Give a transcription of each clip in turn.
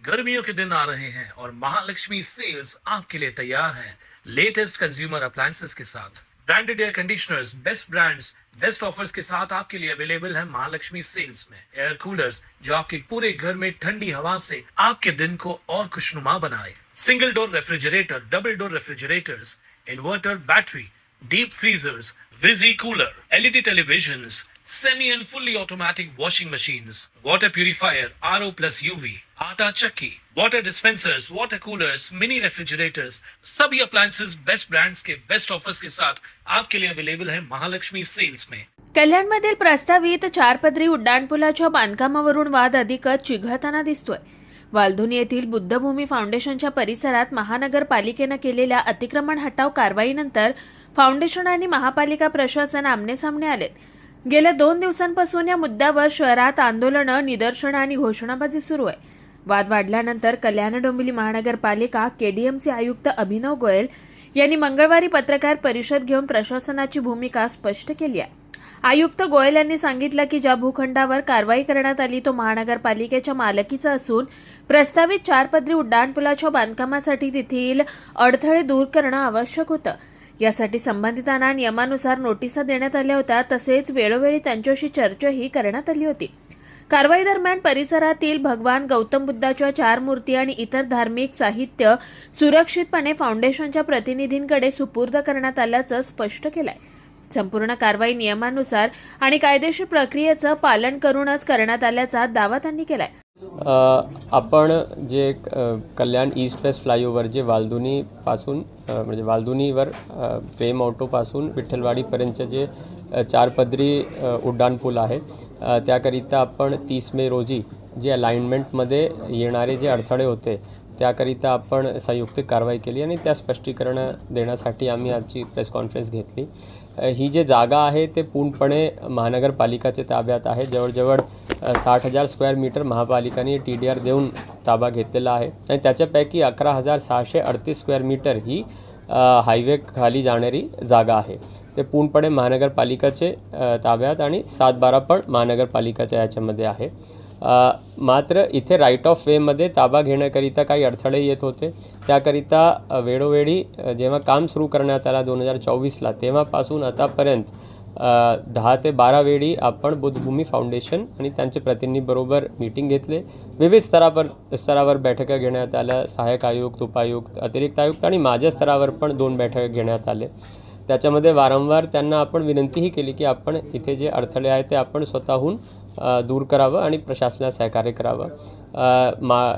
गर्मियों के दिन आ रहे हैं और महालक्ष्मी सेल्स आपके लिए तैयार है लेटेस्ट कंज्यूमर अप्लायंसेस के साथ। Branded air conditioners, best brands, best offers के साथ आपके लिए अवेलेबल है महालक्ष्मी सेल्स में। एयर कूलर्स जो आपके पूरे घर में ठंडी हवा से आपके दिन को और खुशनुमा बनाए। Single door refrigerator, double door refrigerators, inverter battery, deep freezers, visi cooler, LED televisions, semi and fully automatic washing machines, water purifier, RO plus UV, आटा चक्की, water dispensers, water coolers, mini refrigerators, सभी appliances best brands के best offers के साथ आपके लिए available है Mahalakshmi sales में। कल्याणमधील प्रस्तावित 4 पदरी उड्डाणपुलाच्या बांधकामावरून वाद अधिकच चिघळताना दिसतोय। वालधुनी येथील बुद्धभूमी फाउंडेशनच्या परिसरात महानगरपालिकेने केलेल्या अतिक्रमण हटाव कारवाईनंतर फाउंडेशन आणि महापालिका प्रशासन आमनेसामने आले। गेल्या 2 दिवसांपासून या मुद्द्यावर शहरात आंदोलनं, निदर्शनं आणि घोषणाबाजी सुरू आहे। वाद वाढल्यानंतर कल्याण डोंबिवली महानगरपालिका केडीएमचे आयुक्त अभिनव गोयल यांनी मंगळवारी पत्रकार परिषद घेऊन प्रशासनाची भूमिका स्पष्ट केली आहे। आयुक्त गोयल यांनी सांगितलं की ज्या भूखंडावर कारवाई करण्यात आली तो महानगरपालिकेच्या मालकीचा असून प्रस्तावित 4 पदरी उड्डाणपुलाच्या बांधकामासाठी तेथील अडथळे दूर करणं आवश्यक होतं। यासाठी संबंधितांना नियमानुसार नोटिसा देण्यात आल्या होत्या, तसेच वेळोवेळी त्यांच्याशी चर्चाही करण्यात आली होती। कारवाई दरम्यान परिसरातील भगवान गौतम बुद्धाच्या 4 मूर्ती आणि इतर धार्मिक साहित्य सुरक्षितपणे फाउंडेशनच्या प्रतिनिधींकडे सुपूर्द करण्यात आल्याचं स्पष्ट केलंय। संपूर्ण कारवाई नियमानुसार आणि कायदेशीर प्रक्रियेचं पालन करूनच करण्यात आल्याचा दावा त्यांनी केलाय। आपण जे कल्याण ईस्ट वेस्ट फ्लायओव्हर जे वालधुनी पासून म्हणजे वालधुनीवर प्रेम ऑटोपासून विठ्ठलवाडीपर्यंतचे जे 4 पदरी उड्डाणपूल आहे त्याकरिता आपण 30 मे रोजी जे अलाइनमेंटमध्ये येणारे जे अडथळे होते त्याकरिता आपण संयुक्त कारवाई केली आणि त्या स्पष्टीकरण देण्यासाठी आम्ही आजची प्रेस कॉन्फरन्स घेतली। ही जे जागा आहे ते पूर्णपणे महानगरपालिकाच्या ताब्यात आहे। जवळजवळ 60,000 स्क्वेअर मीटर महापालिकाने TDR देऊन ताबा घेतलेला आहे आणि त्याच्यापैकी 11,638 स्क्वेअर मीटर ही हायवे खाली जाणारी जागा आहे। ते पूर्णपणे महानगरपालिकाचे ताब्यात आणि 7-12 पण महानगरपालिकाच्या याच्यामध्ये आहे। मात्र इथे राईट ऑफ वेमध्ये ताबा घेण्याकरिता काही अडथळे येत होते। त्याकरिता वेळोवेळी जेव्हा काम सुरू करण्यात आला 2024ला तेव्हापासून आतापर्यंत 10 ते 12 वेळी आपण बुद्धभूमी फाउंडेशन आणि त्यांचे प्रतिनिधींबरोबर मीटिंग घेतले। विविध स्तरावर बैठका घेण्यात आल्या। सहाय्यक आयुक्त, उपायुक्त, अतिरिक्त आयुक्त आणि माझ्या स्तरावर पण 2 बैठका घेण्यात आले। त्याच्यामध्ये वारंवार त्यांना आपण विनंतीही केली की आपण इथे जे अडथळे आहेत ते आपण स्वतःहून दूर करावं आणि प्रशासनाला सहकार्य करावं।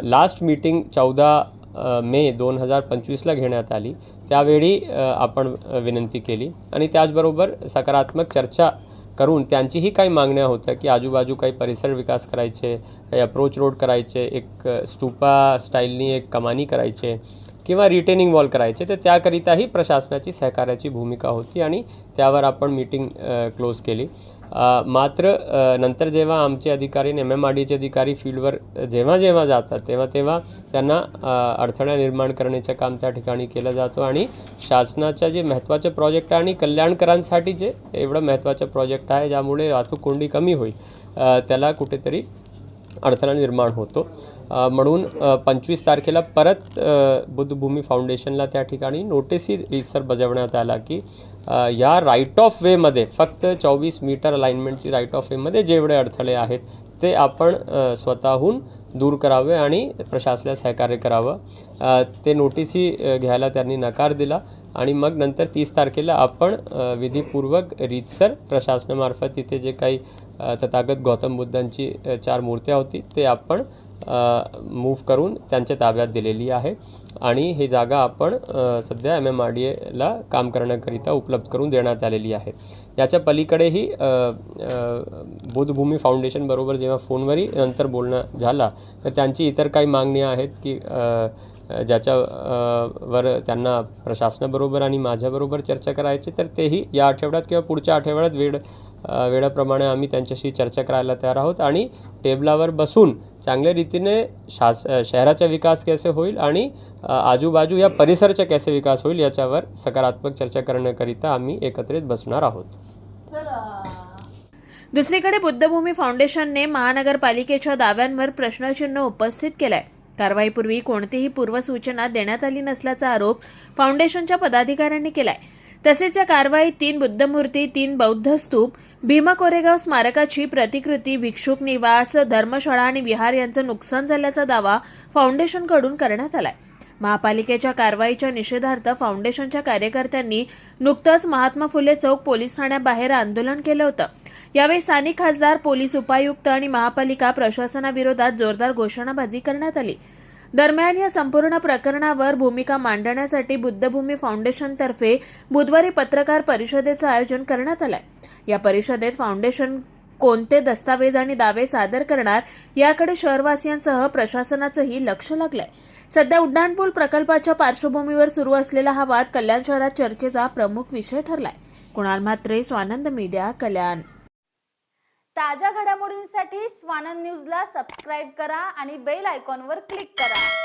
लास्ट मीटिंग 14 मे 2025ला घेण्यात आली। त्यावेळी आपण विनंती केली आणि त्याचबरोबर सकारात्मक चर्चा करून त्यांचीही काही मागण्या होत्या की आजूबाजू काही परिसर विकास करायचे, काही अप्रोच रोड करायचे, एक स्टूपा स्टाईलनी एक कमानी करायचे किंवा रिटेनिंग वॉल करायचे। तर त्याकरिताही प्रशासनाची सहकार्याची भूमिका होती आणि त्यावर आपण मीटिंग क्लोज केली। मात्र नंतर जेव्हा आमचे अधिकारी आणि MMRDचे अधिकारी फील्डवर जेव्हा जातात तेव्हा त्यांना अडथळा निर्माण करण्याचं काम त्या ठिकाणी केलं जातं आणि शासनाच्या जे महत्त्वाचे प्रोजेक्ट आहे आणि कल्याणकरांसाठी जे एवढं महत्त्वाचं प्रोजेक्ट आहे ज्यामुळे वाहतूक कोंडी कमी होईल त्याला कुठेतरी अडथळा निर्माण होतो। म्हणून 25 तारखेला परत बुद्धभूमी फाउंडेशनला त्या ठिकाणी नोटीसही रीतसर बजावण्यात आला की या राईट ऑफ वेमध्ये फक्त 24 मीटर अलाइनमेंटची राईट ऑफ वेमध्ये जेवढे अडथळे आहेत ते आपण स्वतःहून दूर करावे आणि प्रशासनाला सहकार्य करावं। ते नोटीसही घ्यायला त्यांनी नकार दिला आणि मग नंतर 30 तारखेला आपण विधीपूर्वक रीतसर प्रशासनामार्फत तिथे जे काही तथागत गौतम बुद्धांची 4 मूर्त्या होती ते आपण मूव्ह करून त्यांच्या ताब्यात दिलेली आहे आणि ही जागा आपण सध्या MMRDAला काम करण्याकरिता उपलब्ध करून देण्यात आलेली आहे। याच्या पलीकडेही बुद्धभूमी फाउंडेशनबरोबर जेव्हा फोनवरही नंतर बोलणं झाला तर त्यांची इतर काही मागण्या आहेत की ज्याच्यावर त्यांना प्रशासनाबरोबर आणि माझ्याबरोबर चर्चा करायची तर तेही या आठवड्यात किंवा पुढच्या आठवड्यात वेळाप्रमाणे आम्ही त्यांच्याशी चर्चा करायला तयार आहोत आणि टेबलावर बसून चांगल्या रीतीने शहराचा विकास कैसे होईल आणि आजूबाजू या परिसराचा कैसे विकास होईल याच्यावर सकारात्मक चर्चा करण्याकरिता आम्ही एकत्रित बसणार आहोत। दुसरीकडे बुद्धभूमी फाउंडेशनने महानगरपालिकेच्या दाव्यांवर प्रश्नचिन्ह उपस्थित केलंय। कारवाईपूर्वी कोणतीही पूर्वसूचना देण्यात आली नसल्याचा आरोप फाउंडेशनच्या पदाधिकाऱ्यांनी केलाय. तसेच या कारवाईत 3 बुद्धमूर्ती, 3 बौद्ध स्तूप, भीमा कोरेगाव स्मारकाची प्रतिकृती, भिक्षुक निवास, धर्मशाळा आणि विहार यांचं नुकसान झाल्याचा दावा फाउंडेशनकडून करण्यात आलाय. महापालिकेच्या कारवाईच्या निषेधार्थ फाउंडेशनच्या कार्यकर्त्यांनी नुकतंच महात्मा फुले चौक पोलीस ठाण्याबाहेर आंदोलन केलं होतं. यावेळी स्थानिक खासदार, पोलीस उपायुक्त आणि महापालिका प्रशासनाविरोधात जोरदार घोषणाबाजी करण्यात आली. दरम्यान या संपूर्ण प्रकरणावर भूमिका मांडण्यासाठी बुद्धभूमी फाउंडेशनतर्फे बुधवारी पत्रकार परिषदेचं आयोजन करण्यात आलंय. या परिषदेत फाउंडेशन कोणते दस्तावेज आणि दावे सादर करणार याकडे शहरवासियांसह प्रशासनाचंही लक्ष लागलंय. सध्या उड्डाणपूल प्रकल्पाच्या पार्श्वभूमीवर सुरू असलेला हा वाद कल्याण शहरात चर्चेचा प्रमुख विषय ठरलाय. कुणाल म्हात्रे, स्वानंद मीडिया, कल्याण. ताज्या घडामोडींसाठी स्वानंद न्यूजला सबस्क्राईब करा आणि बेल आयकॉनवर क्लिक करा.